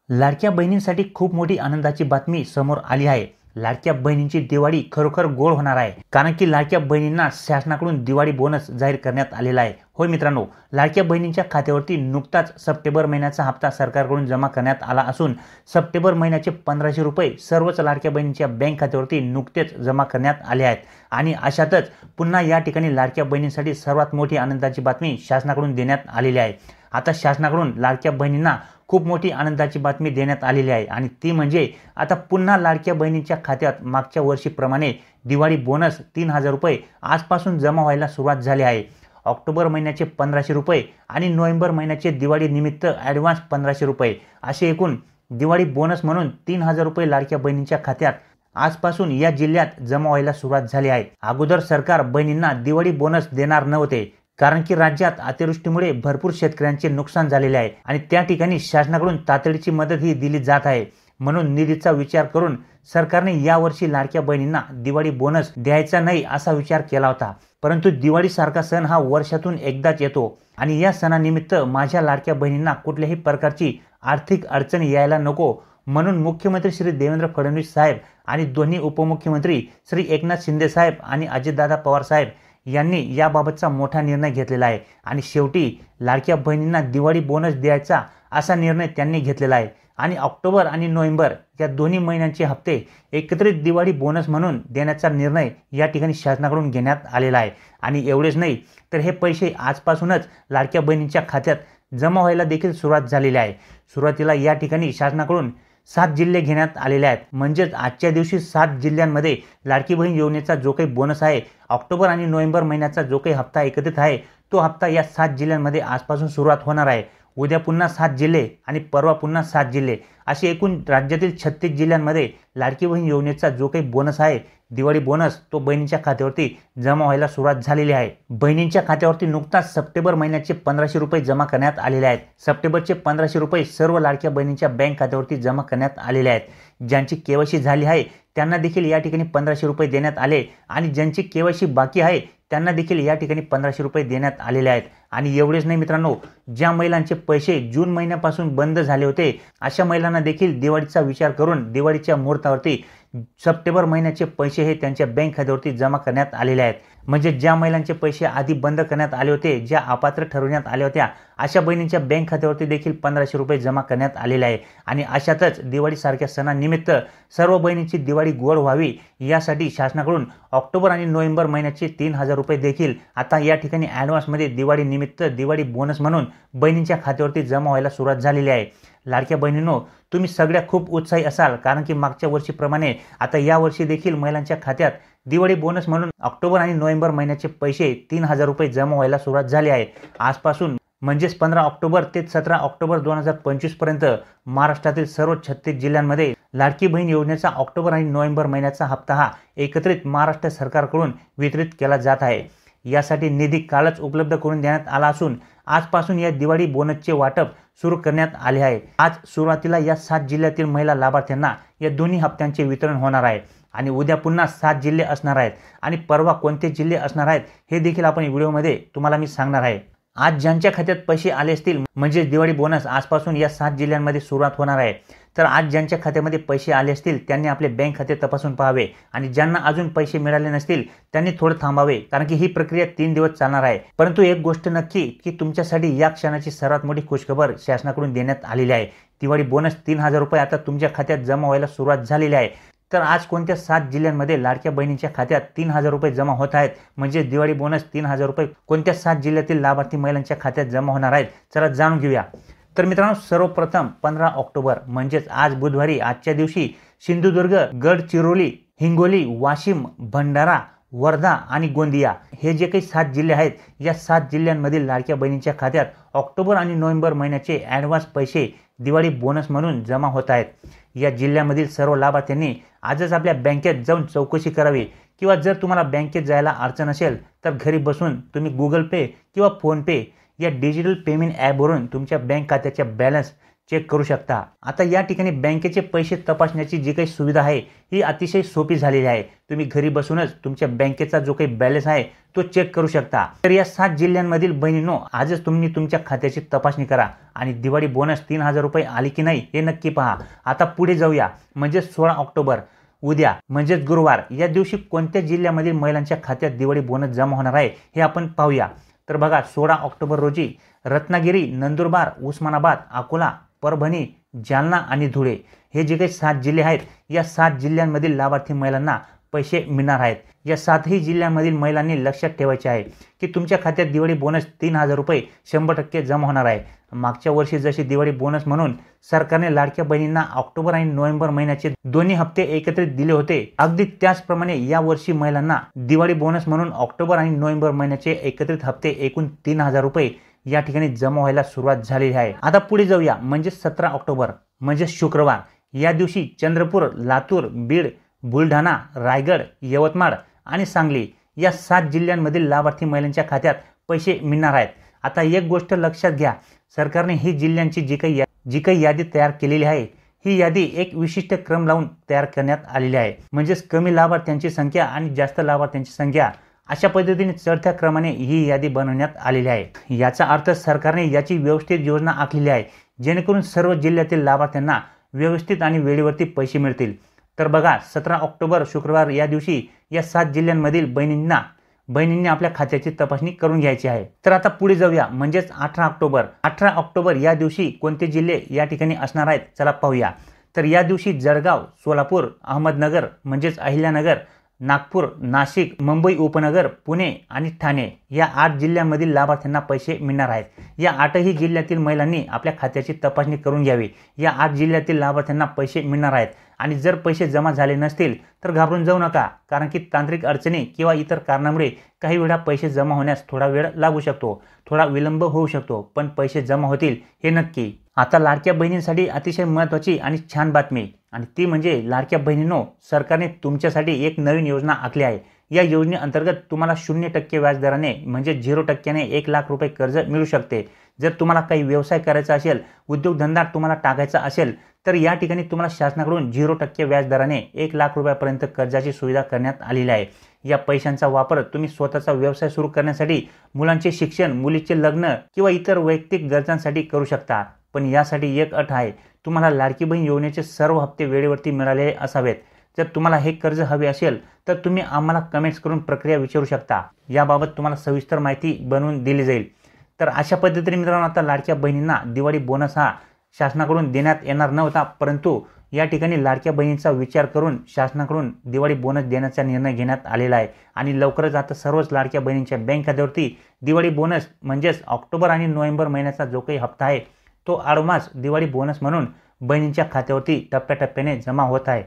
लाडक्या बहिणींसाठी खूप मोठी आनंदाची बातमी समोर आली आहे। लाडक्या बहिणींची दिवाळी खरोखर गोड होणार आहे, कारण की लाडक्या बहिणींना शासनाकडून दिवाळी बोनस जाहीर करण्यात आलेला आहे। होय मित्रांनो, लाडक्या बहिणींच्या खात्यावरती नुकताच सप्टेंबर महिन्याचा हप्ता सरकारकडून जमा करण्यात आला असून सप्टेंबर महिन्याचे 1500 रुपये सर्वच लाडक्या बहिणींच्या बँक खात्यावरती नुकतेच जमा करण्यात आले आहेत। आणि अशातच पुन्हा या ठिकाणी लाडक्या बहिणींसाठी सर्वात मोठी आनंदाची बातमी शासनाकडून देण्यात आलेली आहे। आता शासनाकडून लाडक्या बहिणींना खूप मोठी आनंदाची बातमी देण्यात आलेली आहे, आणि ती म्हणजे आता पुन्हा लाडक्या बहिणींच्या खात्यात मागच्या वर्षीप्रमाणे दिवाळी बोनस 3000 रुपये आजपासून जमा व्हायला सुरुवात झाली आहे। ऑक्टोबर महिन्याचे 1500 रुपये आणि नोव्हेंबर महिन्याचे दिवाळी निमित्त ॲडव्हान्स 1500 रुपये असे एकूण दिवाळी बोनस म्हणून 3000 रुपये लाडक्या बहिणींच्या खात्यात आजपासून या जिल्ह्यात जमा व्हायला सुरुवात झाली आहे। अगोदर सरकार बहिणींना दिवाळी बोनस देणार नव्हते, कारण की राज्यात अतिवृष्टीमुळे भरपूर शेतकऱ्यांचे नुकसान झालेले आहे आणि त्या ठिकाणी शासनाकडून तातडीची मदत ही दिली जात आहे। म्हणून निधीचा विचार करून सरकारने यावर्षी लाडक्या बहिणींना दिवाळी बोनस द्यायचा नाही असा विचार केला होता। परंतु दिवाळीसारखा सण हा वर्षातून एकदाच येतो आणि या सणानिमित्त माझ्या लाडक्या बहिणींना कुठल्याही प्रकारची आर्थिक अडचण यायला नको, म्हणून मुख्यमंत्री श्री देवेंद्र फडणवीस साहेब आणि दोन्ही उपमुख्यमंत्री श्री एकनाथ शिंदे साहेब आणि अजितदादा पवार साहेब यांनी याबाबतचा मोठा निर्णय घेतलेला आहे आणि शेवटी लाडक्या बहिणींना दिवाळी बोनस द्यायचा असा निर्णय त्यांनी घेतलेला आहे। आणि ऑक्टोबर आणि नोव्हेंबर या दोन्ही महिन्यांचे हप्ते एकत्रित दिवाळी बोनस म्हणून देण्याचा निर्णय या ठिकाणी शासनाकडून घेण्यात आलेला आहे। आणि एवढेच नाही तर हे पैसे आजपासूनच लाडक्या बहिणींच्या खात्यात जमा व्हायला देखील सुरुवात झालेली आहे। सुरुवातीला या ठिकाणी शासनाकडून 7 जिल्हे घेण्यात आलेले आहेत, म्हणजेच आजच्या दिवशी 7 जिल्ह्यांमध्ये लाडकी बहीण योजनेचा जो काही बोनस आहे, ऑक्टोबर आणि नोव्हेंबर महिन्याचा जो काही हप्ता एकत्रित आहे, तो हप्ता या 7 जिल्ह्यांमध्ये आजपासून सुरुवात होणार आहे। उद्या पुन्हा 7 जिल्हे आणि परवा पुन्हा 7 जिल्हे असे एकूण राज्यातील 36 जिल्ह्यांमध्ये लाडकी बहीण योजनेचा जो काही बोनस आहे, दिवाळी बोनस, तो बहिणींच्या खात्यावरती जमा व्हायला सुरुवात झालेली आहे। बहिणींच्या खात्यावरती नुकताच सप्टेंबर महिन्याचे 1500 रुपये जमा करण्यात आलेले आहेत। सप्टेंबरचे 1500 रुपये सर्व लाडक्या बहिणींच्या बँक खात्यावरती जमा करण्यात आलेले आहेत। ज्यांची केवायसी झाली आहे त्यांना देखील या ठिकाणी 1500 रुपये देण्यात आले आणि ज्यांची केवायसी बाकी आहे त्यांना देखील या ठिकाणी 1500 रुपये देण्यात आलेले आहेत। आणि एवढेच नाही मित्रांनो, ज्या महिलांचे पैसे जून महिन्यापासून बंद झाले होते अशा महिलांना देखील दिवाळीचा विचार करून दिवाळीच्या मुहूर्तावरती सप्टेंबर महिन्याचे पैसे हे त्यांच्या बँक खात्यावरती जमा करण्यात आलेले आहेत। म्हणजे ज्या महिलांचे पैसे आधी बंद करण्यात आले होते, ज्या अपात्र ठरवण्यात आल्या होत्या, अशा बहिणींच्या बँक खात्यावरती देखील 1500 रुपये जमा करण्यात आलेले आहे। आणि अशातच दिवाळीसारख्या सणानिमित्त सर्व बहिणींची दिवाळी गोड व्हावी यासाठी शासनाकडून ऑक्टोबर आणि नोव्हेंबर महिन्याचे 3000 रुपये देखील आता या ठिकाणी ॲडव्हान्समध्ये दिवाळी निमित्त दिवाळी बोनस म्हणून बहिणींच्या खात्यावरती जमा व्हायला सुरुवात झालेली आहे। लाडक्या बहिणींनो, तुम्ही सगळ्या खूप उत्साही असाल, कारण की मागच्या वर्षीप्रमाणे आता या वर्षी देखील महिलांच्या खात्यात दिवाळी बोनस म्हणून ऑक्टोबर आणि नोव्हेंबर महिन्याचे पैसे 3000 रुपये जमा व्हायला सुरुवात झाली आहे। आजपासून म्हणजेच 15 ऑक्टोबर ते 17 ऑक्टोबर 2025 पर्यंत महाराष्ट्रातील सर्व 36 जिल्ह्यांमध्ये लाडकी बहीण योजनेचा ऑक्टोबर आणि नोव्हेंबर महिन्याचा हप्ता हा एकत्रित महाराष्ट्र सरकारकडून वितरित केला जात आहे। यासाठी निधी कालच उपलब्ध करून देण्यात आला असून आजपासून या दिवाळी बोनसचे वाटप सुरू करण्यात आले आहे। आज सुरुवातीला या 7 जिल्ह्यातील महिला लाभार्थ्यांना या दोन्ही हप्त्यांचे वितरण होणार आहे आणि उद्या पुन्हा 7 जिल्हे असणार आहेत आणि परवा कोणते जिल्हे असणार आहेत हे देखील आपण व्हिडिओमध्ये तुम्हाला मी सांगणार आहे। आज ज्यांच्या खात्यात पैसे आले असतील, म्हणजे दिवाळी बोनस आजपासून या 7 जिल्ह्यांमध्ये सुरुवात होणार आहे, तर आज ज्यांच्या खात्यामध्ये पैसे आले असतील त्यांनी आपले बँक खाते तपासून पाहावे आणि ज्यांना अजून पैसे मिळाले नसतील त्यांनी थोडं थांबावे, कारण की ही प्रक्रिया 3 दिवस चालणार आहे। परंतु एक गोष्ट नक्की की तुमच्यासाठी या क्षणाची सर्वात मोठी खुशखबर शासनाकडून देण्यात आलेली आहे। दिवाळी बोनस 3000 रुपये आता तुमच्या खात्यात जमा व्हायला सुरुवात झालेली आहे। तर आज कोणत्या 7 जिल्ह्यांमध्ये लाडक्या बहिणींच्या खात्यात 3000 रुपये जमा होत आहेत, म्हणजे दिवाळी बोनस 3000 रुपये कोणत्या 7 जिल्ह्यातील लाभार्थी महिलांच्या खात्यात जमा होणार आहेत, चला जाणून घेऊया। तर मित्रांनो, सर्वप्रथम 15 ऑक्टोबर म्हणजेच आज बुधवारी आजच्या दिवशी सिंधुदुर्ग, गडचिरोली, हिंगोली, वाशिम, भंडारा, वर्धा आणि गोंदिया हे जे काही 7 जिल्हे आहेत, या 7 जिल्ह्यांमधील लाडक्या बहिणींच्या खात्यात ऑक्टोबर आणि नोव्हेंबर महिन्याचे ॲडव्हान्स पैसे दिवाळी बोनस म्हणून जमा होत आहेत। या जिल्ह्यामधील सर्व लाभार्थ्यांनी आजच आपल्या बँकेत जाऊन चौकशी करावी, किंवा जर तुम्हाला बँकेत जायला अडचण असेल तर घरी बसून तुम्ही गुगल पे किंवा फोनपे या डिजिटल पेमेंट ॲपवरून तुमच्या बँक खात्याच्या बॅलन्स चेक करू शकता। आता या ठिकाणी बँकेचे पैसे तपासण्याची जी काही सुविधा आहे ही अतिशय सोपी झालेली आहे। तुम्ही घरी बसूनच तुमच्या बँकेचा जो काही बॅलन्स आहे तो चेक करू शकता। तर या 7 जिल्ह्यांमधील बहिणींनो, आजच तुम्ही तुमच्या खात्याची तपासणी करा आणि दिवाळी बोनस 3000 रुपये आले की नाही हे नक्की पहा। आता पुढे जाऊया, म्हणजे 16 ऑक्टोबर उद्या म्हणजेच गुरुवार या दिवशी कोणत्या जिल्ह्यामधील महिलांच्या खात्यात दिवाळी बोनस जमा होणार आहे हे आपण पाहूया। तर बघा, 16 ऑक्टोबर रोजी रत्नागिरी, नंदुरबार, उस्मानाबाद, अकोला, परभणी, जालना आणि धुळे हे जे काही 7 जिल्हे आहेत, या 7 जिल्ह्यांमधील लाभार्थी महिलांना पैसे मिळणार आहेत। या 7ही जिल्ह्यांमधील महिलांनी लक्षात ठेवायचे आहे की तुमच्या खात्यात दिवाळी बोनस 3000 रुपये 100% जमा होणार आहे। मागच्या वर्षी जशी दिवाळी बोनस म्हणून सरकारने लाडक्या बहिणींना ऑक्टोबर आणि नोव्हेंबर महिन्याचे दोन्ही हप्ते एकत्रित दिले होते, अगदी त्याचप्रमाणे या वर्षी महिलांना दिवाळी बोनस म्हणून ऑक्टोबर आणि नोव्हेंबर महिन्याचे एकत्रित हप्ते एकूण 3000 रुपये या ठिकाणी जमा व्हायला सुरुवात झालेली आहे। आता पुढे जाऊया, म्हणजे 17 ऑक्टोबर म्हणजे शुक्रवार या दिवशी चंद्रपूर, लातूर, बीड, बुलढाणा, रायगड, यवतमाळ आणि सांगली या 7 जिल्ह्यांमधील लाभार्थी महिलांच्या खात्यात पैसे मिळणार आहेत। आता एक गोष्ट लक्षात घ्या, सरकारने ही जिल्ह्यांची जी काही यादी तयार केलेली आहे ही यादी एक विशिष्ट क्रम लावून तयार करण्यात आलेली आहे। म्हणजेच कमी लाभार्थ्यांची संख्या आणि जास्त लाभार्थ्यांची संख्या अशा पद्धतीने चढत्या क्रमाने ही यादी बनवण्यात आलेली आहे। याचा अर्थ सरकारने याची व्यवस्थित योजना आखलेली आहे, जेणेकरून सर्व जिल्ह्यातील लाभार्थ्यांना व्यवस्थित आणि वेळेवरती पैसे मिळतील। तर बघा, 17 ऑक्टोबर शुक्रवार या दिवशी या 7 जिल्ह्यांमधील बहिणींनी आपल्या खात्याची तपासणी करून घ्यायची आहे। तर आता पुढे जाऊया, म्हणजेच 18 ऑक्टोबर या दिवशी कोणते जिल्हे या ठिकाणी असणार आहेत चला पाहूया। तर या दिवशी जळगाव, सोलापूर, अहमदनगर म्हणजेच अहिल्यानगर, नागपूर, नाशिक, मुंबई उपनगर, पुणे आणि ठाणे या 8 जिल्ह्यांमधील लाभार्थ्यांना पैसे मिळणार आहेत। या 8ही जिल्ह्यातील महिलांनी आपल्या खात्याची तपासणी करून घ्यावी। या 8 जिल्ह्यातील लाभार्थ्यांना पैसे मिळणार आहेत आणि जर पैसे जमा झाले नसतील तर घाबरून जाऊ नका, कारण की तांत्रिक अडचणी किंवा इतर कारणामुळे काही वेळा पैसे जमा होण्यास थोडा वेळ लागू शकतो, थोडा विलंब होऊ शकतो, पण पैसे जमा होतील हे नक्की। आता लाडक्या बहिणींसाठी अतिशय महत्त्वाची आणि छान बातमी, आणि ती म्हणजे लाडक्या बहिणींनो, सरकारने तुमच्यासाठी एक नवीन योजना आखली आहे। या योजनेअंतर्गत तुम्हाला 0% व्याजदराने म्हणजे 0%ने 1 लाख रुपये कर्ज मिळू शकते। जर तुम्हाला काही व्यवसाय करायचा असेल, उद्योगधंदा तुम्हाला टाकायचा असेल, तर या ठिकाणी तुम्हाला शासनाकडून 0% व्याजदराने 1 लाख रुपयापर्यंत कर्जाची सुविधा करण्यात आलेली आहे। या पैशांचा वापर तुम्ही स्वतःचा व्यवसाय सुरू करण्यासाठी, मुलांचे शिक्षण, मुलीचे लग्न किंवा इतर वैयक्तिक गरजांसाठी करू शकता। पण यासाठी एक अट आहे, तुम्हाला लाडकी बहीण योजनेचे सर्व हप्ते वेळेवरती मिळालेले असावेत। जर तुम्हाला हे कर्ज हवे असेल तर तुम्ही आम्हाला कमेंट्स करून प्रक्रिया विचारू शकता, याबाबत तुम्हाला सविस्तर माहिती बनवून दिली जाईल। तर अशा पद्धतीने मित्रांनो, आता लाडक्या बहिणींना दिवाळी बोनस हा शासनाकडून देण्यात येणार नव्हता, परंतु या ठिकाणी लाडक्या बहिणींचा विचार करून शासनाकडून दिवाळी बोनस देण्याचा निर्णय घेण्यात आलेला आहे। आणि लवकरच आता सर्वच लाडक्या बहिणींच्या बँक खात्यावरती दिवाळी बोनस म्हणजेच ऑक्टोबर आणि नोव्हेंबर महिन्याचा जो काही हप्ता आहे तो ॲडव्हान्स दिवाळी बोनस म्हणून बहिणींच्या खात्यावरती टप्प्याटप्प्याने जमा होत आहे।